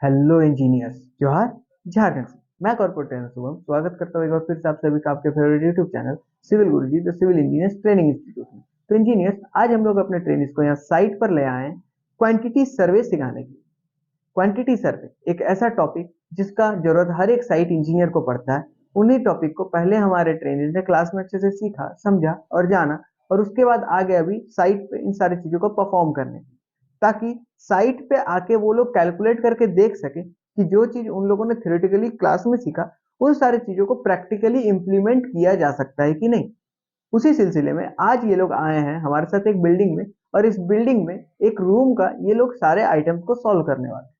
Hello engineers, जोहार। झारखंड से मैं कॉर्पोरेट ट्रेनर शुभम स्वागत करता हूँ एक बार फिर से आप सभी का आपके favourite YouTube channel civil Guruji the civil engineers training institute में। तो इंजीनियर्स, आज हम लोग अपने ट्रेनिंग्स को यहाँ साइट पर ले आए हैं क्वांटिटी सर्वे सिखाने के लिए। क्वांटिटी सर्वे एक ऐसा टॉपिक जिसका जरूरत हर एक साइट इंजीनियर को पड़ता है। उन्हीं टॉपिक को पहले हमारे ट्रेनर्स ने क्लास में अच्छे से सीखा, समझा और जाना, और उसके बाद आगे अभी साइट पे इन सारी चीजों को परफॉर्म करने, ताकि साइट पे आके वो लोग कैलकुलेट करके देख सके कि जो चीज उन लोगों ने थ्योरेटिकली क्लास में सीखा उन सारी चीजों को प्रैक्टिकली इंप्लीमेंट किया जा सकता है कि नहीं। उसी सिलसिले में आज ये लोग आए हैं हमारे साथ एक बिल्डिंग में, और इस बिल्डिंग में एक रूम का ये लोग सारे आइटम्स को सॉल्व करने वाले हैं।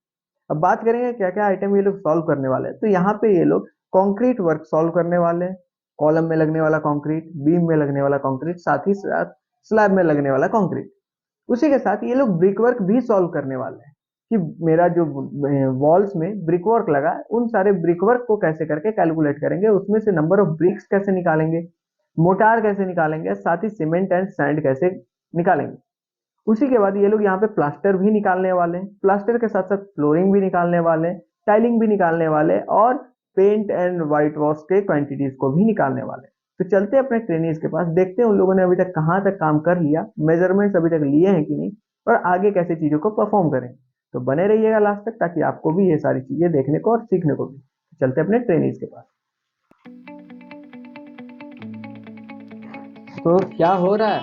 अब बात करेंगे क्या क्या आइटम ये लोग सॉल्व करने वाले हैं, तो यहाँ पे ये लोग कंक्रीट वर्क सॉल्व करने वाले हैं। कॉलम में लगने वाला कंक्रीट, बीम में लगने वाला कंक्रीट, साथ ही साथ स्लैब में लगने वाला कंक्रीट। उसी के साथ ये लोग ब्रिक वर्क भी सॉल्व करने वाले हैं कि मेरा जो वॉल्स में ब्रिक वर्क लगा है, उन सारे ब्रिक वर्क को कैसे करके कैलकुलेट करेंगे, उसमें से नंबर ऑफ ब्रिक्स कैसे निकालेंगे, मोटार कैसे निकालेंगे, साथ ही सीमेंट एंड सैंड कैसे निकालेंगे। उसी के बाद ये लोग यहाँ पे प्लास्टर भी निकालने वाले हैं, प्लास्टर के साथ साथ फ्लोरिंग भी निकालने वाले हैं, टाइलिंग भी निकालने वाले हैं, और पेंट एंड व्हाइट वॉश के क्वांटिटीज को भी निकालने वाले हैं। तो चलते हैं अपने ट्रेनिज के पास, देखते हैं उन लोगों ने अभी तक कहाँ तक काम कर लिया, मेजरमेंट्स अभी तक लिए हैं कि नहीं, और आगे कैसे चीजों को परफॉर्म करें। तो बने रहिएगा लास्ट तक, ताकि आपको भी ये सारी चीजें देखने को और सीखने को भी। चलते हैं अपने ट्रेनिज के पास। तो क्या हो रहा है,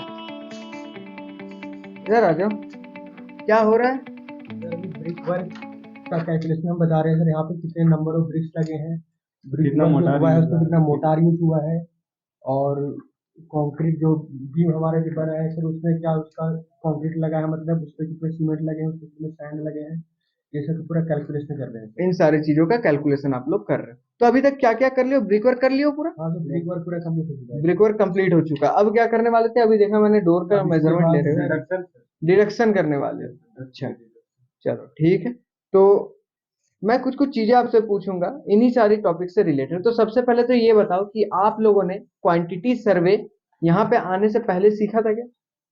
इधर आ जाओ। क्या हो रहा है? सर अभी ब्रिक वर्क का कैलकुलेशन हम बता रहे हैं सर। यहाँ पे कितने नंबर ऑफ ब्रिक्स लगे हैं, ब्रिक कितना वर्क जो मोटार हुआ है यूज उसमें हुआ कितना है। मोटार यूज हुआ है, और कंक्रीट जो बीम हमारे जो बना है सर उसमें क्या उसका कंक्रीट लगा है, मतलब उसमें कितने सीमेंट लगे हैं, उसमें कितने सैंड लगे हैं। ये सब पूरा कैलकुलेशन कर रहे हैं सर। इन सारी चीजों का कैलकुलेशन आप लोग कर रहे हो। तो अभी तक क्या क्या कर लियो, ब्रिक वर्क कर लियो पूरा? हाँ सर, ब्रिक वर्क पूरा कंप्लीट हो चुका है ब्रिक सर। वर्क कंप्लीट हो चुका। अब क्या करने वाले थे? अभी देखा मैंने डोर का अब इसके मेजरमेंट ले बाद रहे हो, सर डिडक्शन। डिडक्शन करने वाले हो। अच्छा, चलो ठीक है। तो मैं कुछ कुछ चीजें आपसे पूछूंगा इन्हीं सारी टॉपिक से रिलेटेड। तो सबसे पहले तो ये बताओ कि आप लोगों ने क्वांटिटी सर्वे यहाँ पे आने से पहले सीखा था क्या?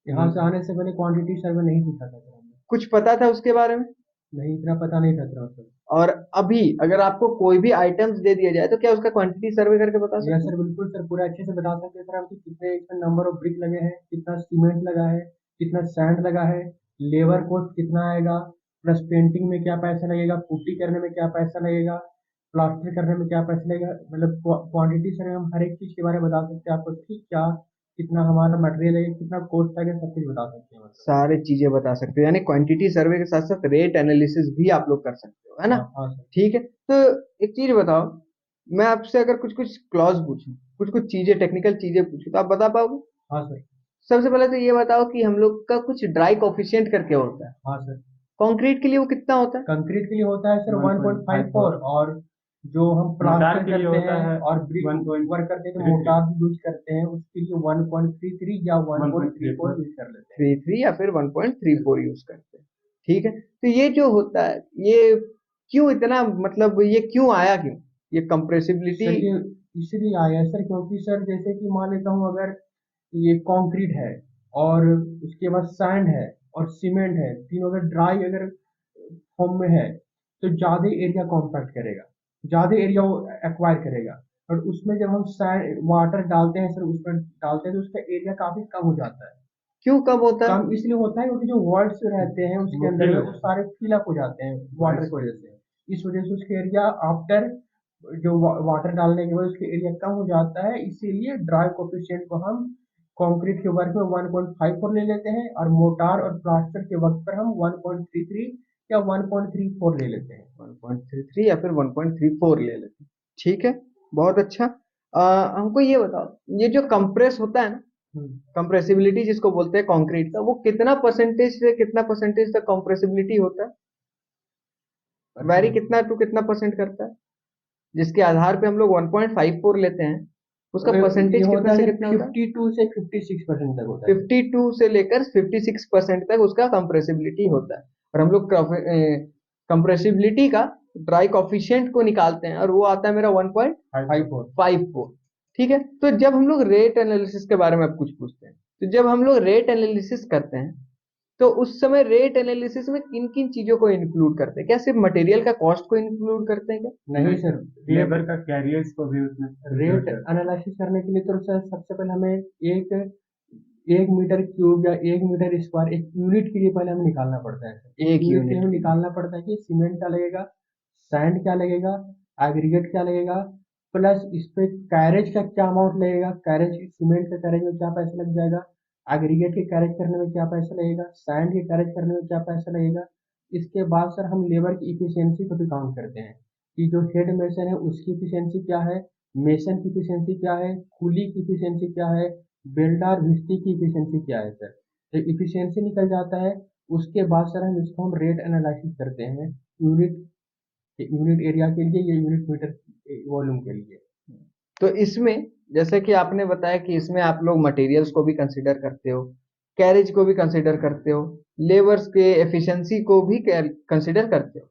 यहाँ से आने से पहले क्वांटिटी सर्वे नहीं सीखा था सर हमने। कुछ पता था उसके बारे में? नहीं, इतना पता नहीं था सर सर। और अभी अगर आपको कोई भी आइटम्स दे दिया जाए तो क्या उसका क्वांटिटी सर्वे करके बता यस सकते सर, हो? बिल्कुल सर, पूरा अच्छे से बता सकते हैं सर हम कि कितने इसमें नंबर ऑफ ब्रिक लगे हैं, कितना सीमेंट लगा है, कितना सैंड लगा है, लेबर कॉस्ट कितना आएगा, प्लस पेंटिंग में क्या पैसा लगेगा, पुट्टी करने में क्या पैसा लगेगा, प्लास्टर करने में क्या पैसा लगेगा। मतलब क्वांटिटी सर हम हर एक चीज के बारे में बता सकते हैं आपको कि क्या कितना हमारा मटेरियल है, कितना कॉस्ट आएगा, सब कुछ बता सकते हैं मतलब। सारी चीजें बता सकते हो, यानी क्वांटिटी सर्वे के साथ साथ रेट एनालिसिस भी आप लोग कर सकते हो, है ना? हाँ हाँ सर। ठीक है। तो एक चीज बताओ, मैं आपसे अगर कुछ कुछ क्लॉज पूछूं, कुछ कुछ चीजें, टेक्निकल चीजें पूछूं, तो आप बता पाओगे? हाँ सर। सबसे पहले तो ये बताओ कि हम लोग का कुछ ड्राई कोफिशिएंट करके होता है, हाँ सर। कंक्रीट के लिए वो कितना होता है? कंक्रीट के लिए होता है सर 1.54, 1.54। और जो हम मोटार प्लास्टर के लिए करते होता हैं है और ब्रिक वर्क करते हैं तो 1.33। मोटार भी यूज करते हैं, उसके लिए 1.33 या 1.34 यूज कर लेते हैं। 33 या फिर 1.34 यूज करते हैं। ठीक है। तो ये जो होता है, ये क्यों इतना, मतलब ये क्यों आया, क्यों ये कंप्रेसिबिलिटी? सर ये इसलिए आया है सर क्योंकि सर जैसे कि मान लेता हूँ अगर ये कंक्रीट है और उसके बाद सैंड है और सीमेंट है, तीनों अगर ड्राई अगर फॉर्म में है तो ज्यादा एरिया कॉम्पैक्ट करेगा, ज्यादा एरिया वो एक्वायर करेगा। और उसमें जब हम सैंड वाटर डालते हैं सर, उसमें डालते हैं तो उसका एरिया काफी कम हो जाता है। क्यों कब होता है? कम इसलिए होता है क्योंकि जो वर्ड्स रहते हैं उसके वो अंदर फिल में हो वो जाता सारे फिलअप हो जाते हैं वाटर की वजह से। इस वजह से उसके एरिया आफ्टर जो वाटर डालने के बाद उसके एरिया कम हो जाता है, इसीलिए ड्राई कोफिशिएंट को हम कंक्रीट के वर्क में 1.54 ले लेते हैं, और मोटार और प्लास्टर के वक्त पर हम 1.33 या 1.34 ले लेते हैं। 1.33 या फिर 1.34 ले लेते हैं। ठीक है, बहुत अच्छा। हमको ये बताओ, ये जो कंप्रेस होता है ना, हम्म। कंप्रेसिबिलिटी जिसको बोलते हैं कंक्रीट का, वो कितना परसेंटेज से कितना परसेंटेज तक कंप्रेसिबिलिटी होता है? वैरी कितना टू कितना परसेंट करता है, जिसके आधार पे हम लोग 1.54 लेते हैं, उसका ये परसेंटेज होता कितने से है कितना होता है? 52 से 56% तक होता है। 52 से लेकर 56% तक उसका कंप्रेसिबिलिटी होता है। और हम लोग कंप्रेसिबिलिटी का ड्राई कॉफिशिएंट को निकालते हैं, और वो आता है मेरा है। 1.54। ठीक है। तो जब हम लोग रेट एनालिसिस के बारे में अब कुछ पूछते हैं, तो जब हम लोग रेट एनालिसिस करते हैं तो उस समय रेट एनालिसिस में किन किन चीजों को इंक्लूड करते हैं? क्या सिर्फ मटेरियल का कॉस्ट को इंक्लूड करते हैं क्या? नहीं सर, लेबर का कैरियर्स को भी उसमें रेट एनालिसिस करने के लिए तो सर सबसे पहले हमें एक 1 मीटर क्यूब या 1 मीटर स्क्वायर एक यूनिट के लिए पहले हमें निकालना पड़ता है सर। एक यूनिट के लिए यूनिट हमें निकालना पड़ता है कि सीमेंट क्या लगेगा, सैंड क्या लगेगा, एग्रीगेट क्या लगेगा, प्लस इस पे कैरेज का क्या अमाउंट लगेगा, कैरेज सीमेंट के कैरेज में क्या पैसा लग जाएगा, एग्रीगेट के कैरेज करने में क्या पैसा लगेगा, सैंड के कैरेज करने में क्या पैसा लगेगा। इसके बाद सर हम लेबर की इफिशियंसी को भी काउंट करते हैं कि जो हेड मेसन है उसकी इफिशियंसी क्या है, मेसन की इफिशियंसी क्या है, कूली की इफिशियंसी क्या है, बेल्डार भिस्ती की इफिशियंसी क्या है सर। तो इफिशियंसी निकल जाता है, उसके बाद सर हम इसको हम रेट एनालिसिस करते हैं यूनिट यूनिट एरिया के लिए या यूनिट मीटर वॉल्यूम के लिए। तो इसमें जैसे कि आपने बताया कि इसमें आप लोग मटेरियल्स को भी कंसिडर करते हो, कैरेज को भी कंसिडर करते हो, लेबर्स के एफिशिएंसी को भी कंसिडर करते हो।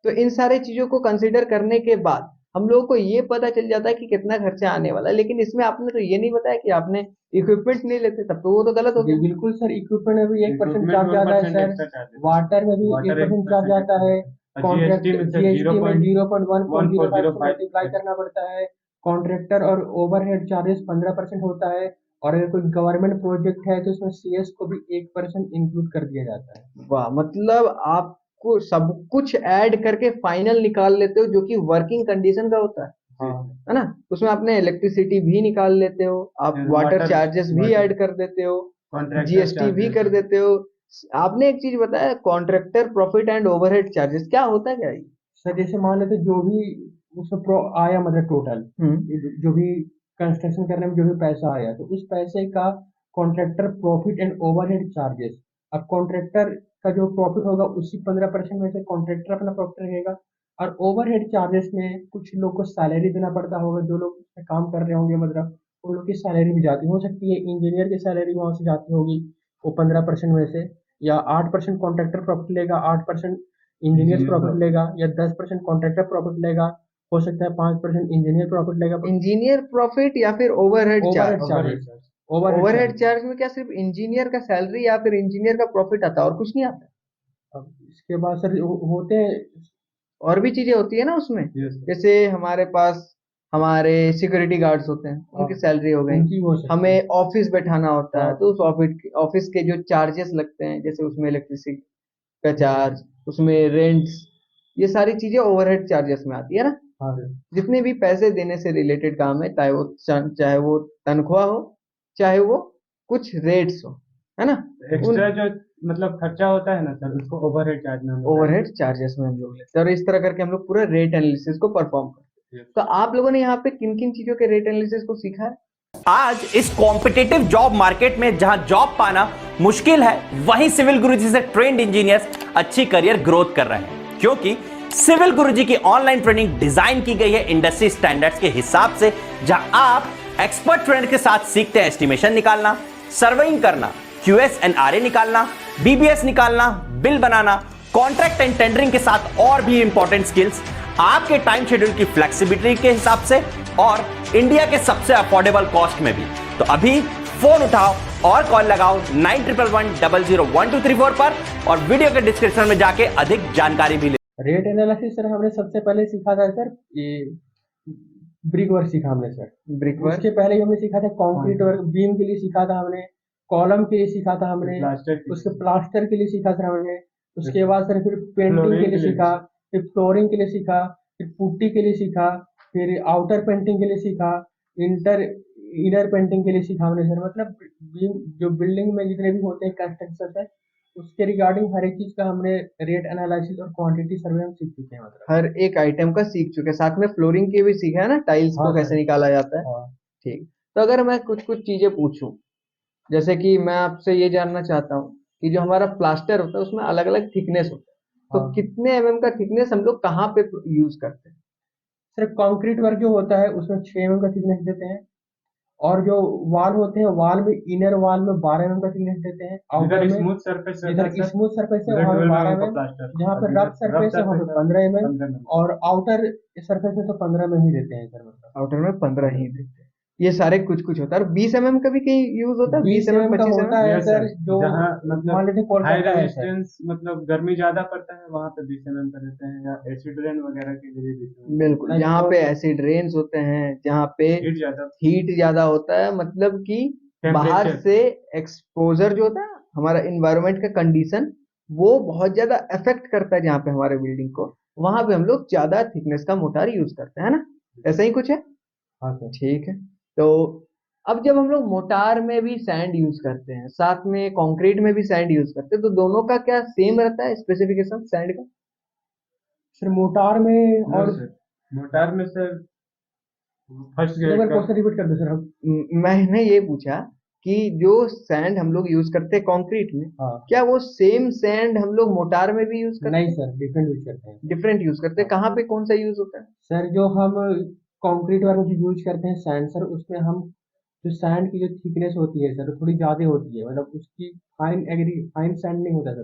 तो इन सारे चीजों को कंसिडर करने के बाद हम लोगों को ये पता चल जाता है कि कितना खर्चा आने वाला है। लेकिन इसमें आपने तो ये नहीं बताया कि आपने इक्विपमेंट नहीं लेते, तब तो वो तो गलत हो जी गया। बिल्कुल सर, इक्विपमेंट में भी 1% इक्विपमेंट चार्ज आता है 1% सर, एक्स्ट्रा चार्ज वाटर में भी वाटर 1% चार्ज आता है, कॉन्ट्रैक्ट जीएसटी में सर जीएसटी में 0.1405 से 0.1405 मल्टीप्लाई करना पड़ता है, कॉन्ट्रैक्टर और ओवरहेड चार्जेस 15% होता है, और अगर कोई गवर्नमेंट प्रोजेक्ट है तो उसमें सीएस को भी 1% इंक्लूड कर दिया जाता है। वाह, मतलब आपको सब कुछ ऐड करके फाइनल निकाल लेते हो जो कि वर्किंग कंडीशन का होता हाँ है ना? उसमें आपने इलेक्ट्रिसिटी भी निकाल लेते हो, आप वाटर चार्जेस भी ऐड कर देते हो, कॉन्ट्रैक्टर जीएसटी भी कर देते हो। आपने एक चीज बताया, contractor profit and overhead charges, क्या होता है क्या ये? सर, जैसे मान लेते जो भी उसमें आया मतलब टोटल जो भी कंस्ट्रक्शन करने में जो भी पैसा आया तो उस पैसे का contractor profit and overhead charges, अब कॉन्ट्रैक्टर का जो प्रॉफिट होगा उसी 15% में से कॉन्ट्रैक्टर अपना प्रॉफिट रहेगा, और ओवरहेड चार्जेस में कुछ लोग को सैलरी देना पड़ता होगा, जो लोग उसमें काम कर रहे होंगे मतलब उन लोग की सैलरी भी जाती हो सकती है, इंजीनियर की सैलरी वहां से जाती होगी वो 15% में से, या 8% कॉन्ट्रैक्टर प्रॉफिट लेगा, 8% इंजीनियर प्रॉफिट लेगा, या 10% कॉन्ट्रैक्टर प्रॉफिट लेगा, हो सकता है 5% इंजीनियर प्रॉफिट लेगा। इंजीनियर प्रॉफिट या फिर overhead overhead charge? Charges, overhead overhead charge में क्या सिर्फ इंजीनियर का सैलरी या फिर इंजीनियर का प्रॉफिट आता है और कुछ नहीं आता? अब इसके बाद सर होते हैं और भी चीजें होती है ना उसमें, जैसे हमारे पास हमारे सिक्योरिटी गार्ड्स होते हैं, उनकी सैलरी हो गई। उनकी हो सकती है। हमें ऑफिस बैठाना होता है हाँ। तो उस ऑफिस के जो चार्जेस लगते हैं, जैसे उसमें इलेक्ट्रिसिटी का चार्ज, उसमें रेंट्स, ये सारी चीजें ओवरहेड चार्जेस में आती है ना? हाँ सर। जितने भी पैसे देने से रिलेटेड काम है, चाहे वो तनख्वाह हो, चाहे वो कुछ रेट्स हो, है ना? उन एक्स्ट्रा जो मतलब खर्चा होता है ना सर उसको ओवरहेड चार्ज में हम लोग ओवरहेड चार्जेस में हम लोग लेते हैं, और इस तरह करके हम लोग पूरा रेट एनालिसिस को परफॉर्म करते हैं। तो आप लोगों ने यहाँ पे किन किन चीजों के रेट एनालिसिस को सीखा है? आज इस कॉम्पिटिटिव जॉब मार्केट में जहां जॉब पाना मुश्किल है, वहीं सिविल गुरुजी से ट्रेंड इंजीनियर्स अच्छी करियर ग्रोथ कर रहे हैं, क्योंकि सिविल गुरुजी की ऑनलाइन ट्रेनिंग डिजाइन की गई है इंडस्ट्री स्टैंडर्ड्स के हिसाब से, जहां आप एक्सपर्ट ट्रेंड के साथ सीखते हैं एस्टिमेशन निकालना, सर्वेइंग करना, क्यूएस एंड आरए निकालना, बीबीएस निकालना, bill banana, contract and tendering के साथ और भी इंपॉर्टेंट स्किल्स आपके टाइम शेड्यूल की फ्लेक्सिबिलिटी के हिसाब से और इंडिया के सबसे अफोर्डेबल कॉस्ट में भी। तो अभी फोन उठाओ और कॉल लगाओ 9111001234 पर, और वीडियो के डिस्क्रिप्शन में जाके अधिक जानकारी भी ले। रेट एनालिसिस सर हमने सबसे पहले सीखा था सर ये ब्रिक वर्क सीखा हमने सर। ब्रिक वर्क, उसके पहले हमने सीखा था कंक्रीट वर्क, बीम के लिए सीखा था हमने, कॉलम के लिए सीखा था हमने, उसके प्लास्टर के लिए सीखा सर हमने, उसके बाद सर फिर पेंटिंग के लिए सीखा, फिर फ्लोरिंग के लिए सीखा, फिर पुट्टी के लिए सीखा, फिर आउटर पेंटिंग के लिए सीखा, इनर पेंटिंग के लिए सीखा हमने सर। मतलब जो बिल्डिंग में जितने भी होते हैं कंस्ट्रक्शन है उसके रिगार्डिंग हर एक चीज का हमने रेट एनालिसिस और क्वांटिटी सर्वे हम सीख चुके हैं। मतलब हर एक आइटम का सीख चुके हैं, साथ में फ्लोरिंग के भी सीखा है ना, टाइल्स हाँ को कैसे सर। निकाला जाता है। हाँ। ठीक, तो अगर मैं कुछ कुछ चीजें पूछूं, जैसे कि मैं आपसे ये जानना चाहता हूँ कि जो हमारा प्लास्टर होता है उसमें अलग अलग थिकनेस होता है, तो हाँ। कितने एमएम का थिकनेस हम लोग कहाँ पे यूज करते हैं? सर कंक्रीट वर्क जो होता है उसमें 6 mm का थिकनेस देते हैं, और जो वाल होते हैं वाल में इनर वाल में 12 mm का थिकनेस देते हैं, आउटर में स्मूथ सरफेस इधर स्मूथ सरफेस है वहाँ पे 12 mm, जहाँ पे रफ सरफेस है वहाँ पे 15 mm, और आउटर सरफेस में तो 15 mm ही देते हैं सर। मतलब आउटर में 15 ही देते हैं। ये सारे कुछ कुछ होता है। और 20 mm का भी कहीं यूज होता है, 20 20 mm mm का 25 होता mm। है Yes, सर, sir। जो जहाँ मान मतलब लेते हाई कोलकाता है सर। रेजिस्टेंस, मतलब गर्मी ज्यादा पड़ता है, वहाँ पे 20 mm का देते हैं, या एसिड रेन वगैरह के लिए 20 mm। बिल्कुल, नहीं जहाँ तो पे एसिड रेन्स होते हैं, जहाँ पे हीट ज्यादा, हीट ज्यादा होता है, मतलब कि बाहर टेम्परेचर। से एक्सपोजर जो होता है, हमारा इन्वायरमेंट का कंडीशन वो बहुत ज्यादा अफेक्ट करता है जहाँ पे हमारे बिल्डिंग को, वहां पे हम लोग ज्यादा थिकनेस का मोटार यूज करते हैं ना, ऐसा ही कुछ है। हाँ सर। ठीक है। तो अब जब हम लोग मोटार में भी सैंड यूज करते हैं, साथ में कंक्रीट में भी सैंड यूज करते हैं, तो दोनों का क्या सेम रहता है स्पेसिफिकेशन सैंड का? सर मोटार में नो और सर, मोटार में सर फर्स्ट एक ग्रेड बार का। क्वेश्चन रिपीट कर दो सर हम। मैंने ये पूछा कि जो सैंड हम लोग यूज करते हैं कंक्रीट में, हाँ। क्या वो सेम सैंड हम लोग मोटार में भी यूज करते नहीं हैं? सर, डिफरेंट यूज करते हैं। डिफरेंट यूज करते हैं, हाँ। कहाँ पे कौन सा यूज होता है? सर जो हम कंक्रीट वर्क में यूज करते हैं सैंड सर, उसमें हम जो सैंड की जो थिकनेस होती है सर वो थोड़ी ज्यादा होती है, मतलब उसकी फाइन सैंड नहीं होता सर,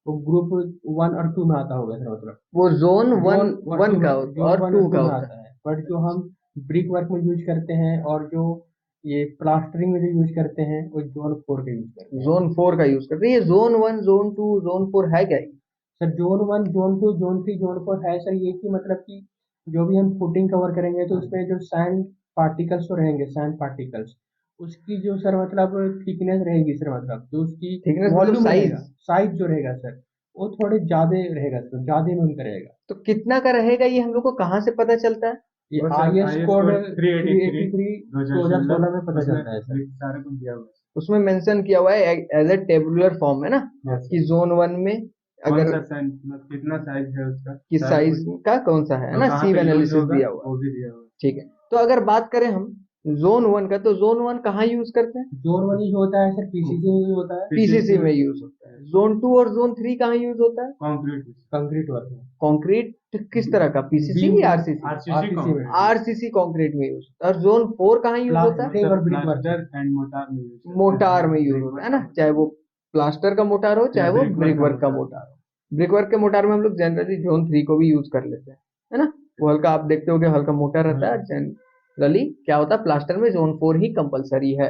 वो ग्रुप 1 और 2 में आता होगा सर, मतलब वो zone one zone one two का में, होता है जोन और 1 टू और 2 का में होता आता है। बट जो हम ब्रिक वर्क में यूज करते हैं और जो ये प्लास्टरिंग में जो यूज करते हैं वो जोन 4 का यूज करते है। हैं। जोन 4 का यूज करते हैं। ये जोन 1 जोन 2 जोन 4 है क्या ये? Sir John 1 zone 2 zone 3 zone 4 है सर, ये कि मतलब कि जो भी हम फुटिंग कवर करेंगे तो उसमें जो सैंड पार्टिकल्स तो रहेंगे, सैंड पार्टिकल्स, उसकी जो सर मतलब थिकनेस रहेगी सर, मतलब जो उसकी थिकनेस मतलब वॉल्यूम साइज? रहेगा, साइज जो रहेगा सर, वो थोड़े ज्यादा रहेगा सर, ज्यादा में उनका रहेगा। तो कितना का रहेगा ये हम लोग को कहाँ से पता चलता है? ये वो sir IS IS code code 383 2016 में पता उसमें चलता है सर। सारा कुछ दिया हुआ है। उसमें मेंशन किया हुआ है एज ए टेबुलर फॉर्म, है ना, Yes, कि जोन 1 में कौन अगर सा साइज, मतलब कितना साइज है उसका, किस सारा साइज कुछ, का कौन सा है और ना, कहाँ सीव पे यूज एनालिसिस होगा दिया हुआ है। वो भी दिया हुआ है। ठीक है। तो अगर बात करें हम जोन 1 का, तो जोन 1 कहाँ यूज करते हैं? जोन 1 यूज होता है सर, PCC में यूज होता है, पीसीसी में यूज होता है। जोन 2 और जोन 3 कहाँ यूज होता है? कंक्रीट, कंक्रीट वर्क में, कंक्रीट किस तरह का, पीसीसी बीम या आरसीसी? आरसीसी RCC में, कंक्रीट, आरसीसी कंक्रीट में यूज होता है। और जोन 4 कहाँ यूज होता है? प्लास्टरिंग और ब्रिक वर्क में। प्लास्टर एंड मोटार में यूज करते हैं। मोटार में यूज होता है ना, चाहे वो प्लास्टर का मोटार हो चाहे वो ब्रिक वर्क का मोटार हो। ब्रिक वर्क के मोटार में हम लोग जनरली जोन 3 को भी यूज कर लेते हैं, है ना। वो हल्का, आप देखते हो कि हल्का मोटा रहता है। जनरली क्या होता है, प्लास्टर में जोन 4 ही कंपलसरी है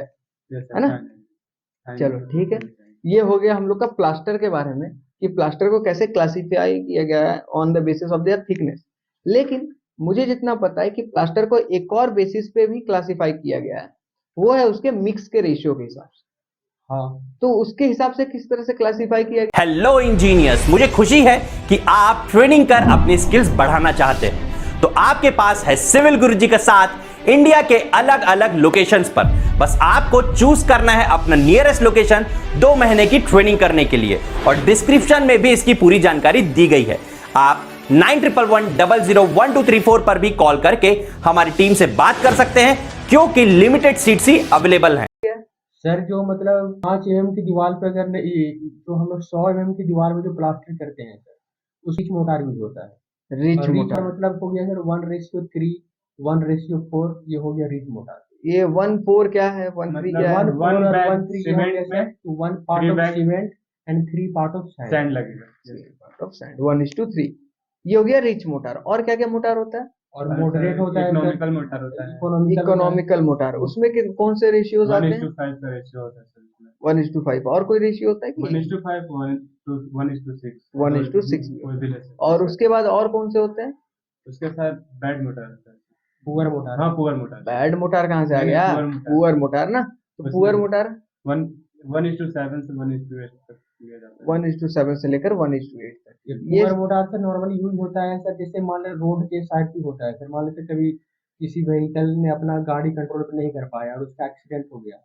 ना। चलो ठीक है, ये हो गया हम लोग का प्लास्टर के बारे में, कि प्लास्टर को कैसे क्लासिफाई किया गया है on the basis of their thickness. लेकिन मुझे जितना पता है कि प्लास्टर को एक और बेसिस पे भी क्लासिफाई किया गया है, वो है उसके मिक्स के रेशियो के हिसाब से। हाँ तो उसके हिसाब से किस तरह से क्लासिफाई किया गया? हेलो इंजीनियर्स, मुझे खुशी है कि आप ट्रेनिंग कर अपनी स्किल्स बढ़ाना चाहते हैं, तो आपके पास है सिविल गुरुजी का साथ इंडिया के अलग अलग लोकेशंस पर। बस आपको चूज करना है अपना नियरेस्ट लोकेशन 2 महीने की ट्रेनिंग करने के लिए, और डिस्क्रिप्शन में भी इसकी पूरी जानकारी दी गई है। आप 9111001234 पर भी कॉल करके हमारी टीम से बात कर सकते हैं, क्योंकि लिमिटेड सीट्स ही अवेलेबल हैं। सर, जो मतलब 5 mm की दीवार पे अगर जो हम लोग 100 mm की दीवार में जो प्लास्टर करते हैं सर, उसी मोटार यूज होता है। रिच और रिच मोटार, मतलब हो गया सर 1:3, 1:4, ये हो गया रिच मोटार। ये 1-4 क्या है, 1-3 मतलब क्या है? 1:4 और bag 1:3 ये हो गया सीमेंट में sir, 1 part 3 of bag cement and 3 part of sand. Sand लगेगा। ऑफ सैंड 1:3, ये हो गया रिच मोटार। और क्या क्या मोटार होता है? और मॉडरेट होता है सर, इकोनॉमिकल मोटर होता है, इकोनॉमिकल मोटार, उसमें कौन से रेशियोज आते हैं? 1:5 का रेशियो होता है सर इसमें। 1:5। और कोई रेशियो होता है कि 1:5, 1:6, 1:6? कोई भी ले सकते हैं। और उसके बाद और कौन से होते हैं? उसके साथ बैड मोटर होता है। Poor motor. हाँ, पुअर मोटर। बैड मोटार कहाँ से आ नहीं, गया? Poor motor. पुअर मोटार ना, तो उसमें पुअर मोटार 1:7 से 1:8 तक लिया जाता है। 1:7 से लेकर 1:8 तक। ये poor motor sir normally use होता है सर, जैसे मान लो रोड के साइड पे होता है सर, मान लेते कभी किसी व्हीकल ने अपना गाड़ी कंट्रोल नहीं कर पाया और उसका एक्सीडेंट हो गया,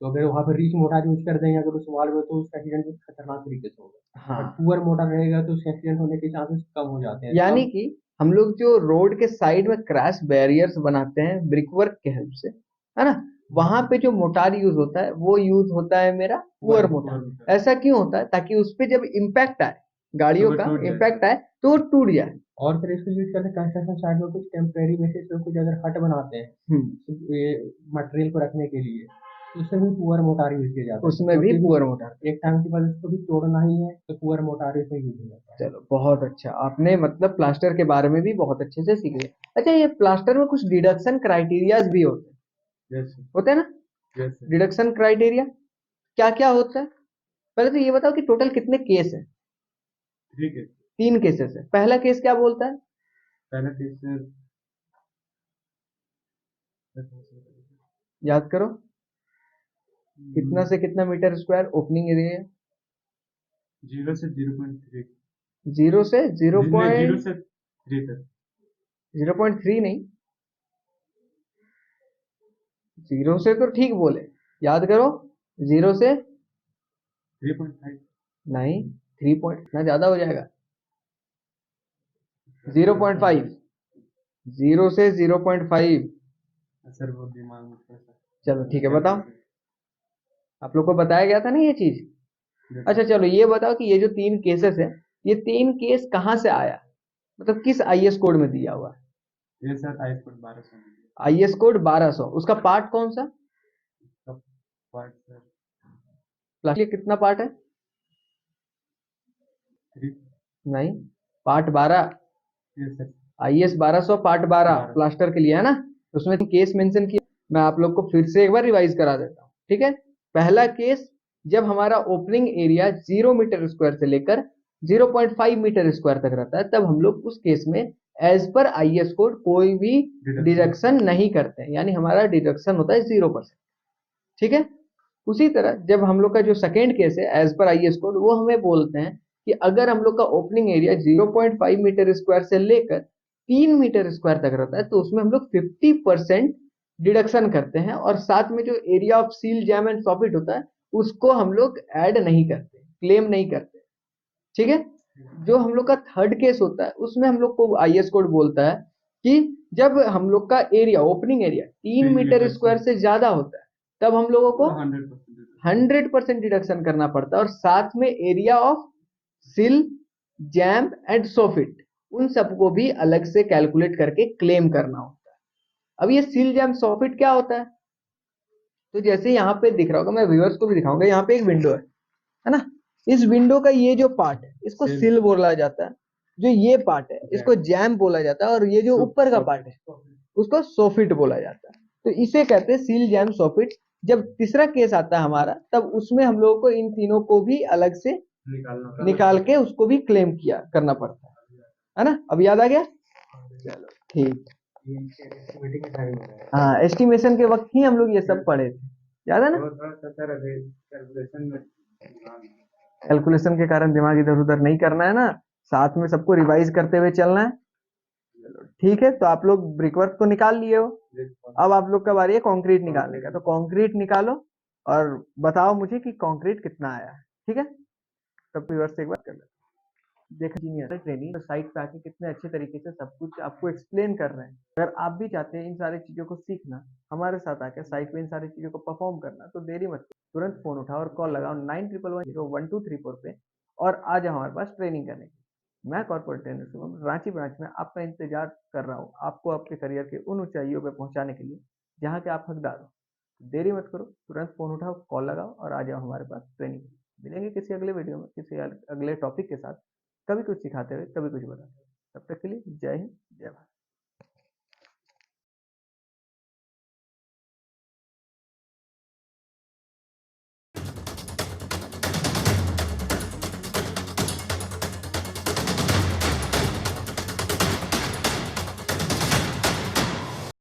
तो अगर वहाँ पे रिच मोटार यूज कर देंगे अगर उस वाल में, तो उसका एक्सीडेंट बहुत खतरनाक तरीके से होगा। हाँ, बट पुअर मोटार रहेगा तो उसका एक्सीडेंट होने के चांसेस कम हो जाते हैं। यानी कि हम लोग जो रोड के साइड में क्रैश बैरियर्स बनाते हैं ब्रिक वर्क के हेल्प से, है ना, वहां पे जो मोटार यूज होता है वो यूज होता है मेरा पुअर मोटार। ऐसा क्यों होता है? ताकि उस पे जब इम्पैक्ट आए, गाड़ियों तो वो का टूट जाए। इम्पैक्ट आए, तो वो टूट जाए। और सर इसको यूज करते कंस्ट्रक्शन साइड में कुछ टेम्परेरी बेसिस पे कुछ अगर हट बनाते हैं ये मटेरियल को रखने के लिए, तो उसमें भी पुअर मोटार यूज किया जाता है। उसमें भी क्योंकि पुअर मोटार। एक टाइम के बाद उसको भी तोड़ना ही है, तो पुअर मोटार इसमें यूज हो जाता है। चलो बहुत अच्छा, आपने मतलब प्लास्टर के बारे में भी बहुत अच्छे से सीख लिया। अच्छा, ये प्लास्टर में कुछ डिडक्शन क्राइटेरियाज भी होते हैं, यस होते हैं ना यस डिडक्शन क्राइटेरिया, क्या क्या होता है? पहले तो ये बताओ कि टोटल कितने केस है? ठीक है। 3 केसेस है। पहला केस क्या बोलता है? पहला केस सर याद करो, कितना से कितना मीटर स्क्वायर ओपनिंग एरिया है? 0 से 0.3 0 से 0. नहीं 0 से 3 तक 0.3 नहीं, 0 से तो ठीक बोले, याद करो 0 से 3.5 नहीं, 3 पॉइंट इतना ज्यादा हो जाएगा। 0.5, 0 से 0.5। सर वो दिमाग में थोड़ा सा चलो ठीक है, बताओ। आप लोग को बताया गया था ना ये चीज। अच्छा चलो ये बताओ कि ये जो 3 केसेस है, ये 3 केस कहाँ से आया, मतलब किस आईएस कोड में दिया हुआ है? ये sir IS code 1200 IS code 1200, उसका पार्ट कौन सा? पार्ट सर प्लास्टिक कितना पार्ट है? 3 नहीं, part 12। Yes sir IS 1200 part 12 12 plaster के लिए है ना। तो उसमें केस मेंशन किया, मैं आप लोग को फिर से एक बार रिवाइज करा देता हूँ, ठीक है। पहला केस, जब हमारा ओपनिंग एरिया 0 मीटर स्क्वायर से लेकर 0.5 मीटर स्क्वायर तक रहता है, तब हम लोग उस केस में एज पर आईएस कोड कोई भी डिडक्शन नहीं करते हैं, यानी हमारा डिडक्शन होता है 0%, ठीक है। उसी तरह जब हम लोग का जो सेकेंड केस है एज पर आईएस कोड, वो हमें बोलते हैं कि अगर हम लोग का ओपनिंग एरिया 0.5 मीटर स्क्वायर से लेकर 3 मीटर स्क्वायर तक रहता है, तो उसमें हम लोग 50% डिडक्शन करते हैं, और साथ में जो area of seal jam and soffit होता है उसको हम लोग ऐड नहीं करते, क्लेम नहीं करते, ठीक है। जो हम लोग का थर्ड केस होता है, उसमें हम लोग को आईएस कोड बोलता है कि जब हम लोग का area, opening area 3 metre square से ज्यादा होता है, तब हम लोगों को 100% डिडक्शन करना पड़ता है, और साथ में एरिया ऑफ सिल जैम एंड सोफिट, उन सबको भी अलग से कैलकुलेट करके क्लेम करना होता है। अब ये सिल जैम सोफिट क्या होता है? तो जैसे यहाँ पे दिख रहा होगा, मैं व्यूअर्स को भी दिखाऊंगा, यहाँ पे एक विंडो है ना। इस विंडो का ये जो पार्ट है इसको सिल बोला जाता है, जो ये पार्ट है इसको जैम बोला जाता है, और ये जो ऊपर का पार्ट है उसको सोफिट बोला जाता है। तो इसे कहते हैं सील जैम सोफिट। जब तीसरा केस आता है हमारा, तब उसमें हम लोगों को इन तीनों को भी अलग से निकाल के उसको भी क्लेम किया करना पड़ता है ना। अब याद आ गया? चलो ठीक। हाँ, एस्टिमेशन के वक्त ही हम लोग ये सब पढ़े थे, याद है ना। कैलकुलेशन के कारण दिमाग इधर उधर नहीं करना है ना, साथ में सबको रिवाइज करते हुए चलना है। ठीक है, तो आप लोग ब्रिकवर्क तो निकाल लिए हो, अब आप लोग का बारी है कंक्रीट निकालने का। तो कंक्रीट निकालो और बताओ मुझे कि कंक्रीट कितना आया है, ठीक है। तब व्यूअर्स से एक बार कर लेते देखो इंजीनियर ट्रेनिंग तो साइट पे आके कितने अच्छे तरीके से सब कुछ आपको एक्सप्लेन कर रहे हैं। अगर आप भी चाहते हैं इन सारी चीजों को सीखना, हमारे साथ आके साइट पे इन सारी चीजों को परफॉर्म करना, तो देरी मत करो, तुरंत फोन उठाओ और कॉल लगाओ 9111011234 पे, और आ जाओ हमारे पास ट्रेनिंग करने के। मैं corporate trainer Shubham Ranchi branch में आपका इंतजार कर रहा हूँ, आपको आपके करियर के उन ऊंचाइयों पे पहुंचाने के लिए जहाँ के आप हकदार हो। देरी मत करो, तुरंत फोन उठाओ, कॉल लगाओ और आ जाओ हमारे पास ट्रेनिंग। मिलेंगे किसी अगले वीडियो में किसी अगले टॉपिक के साथ, कभी कुछ सिखाते हुए, कभी कुछ बताते हुए। तब तक के लिए जय हिंद, जय भारत।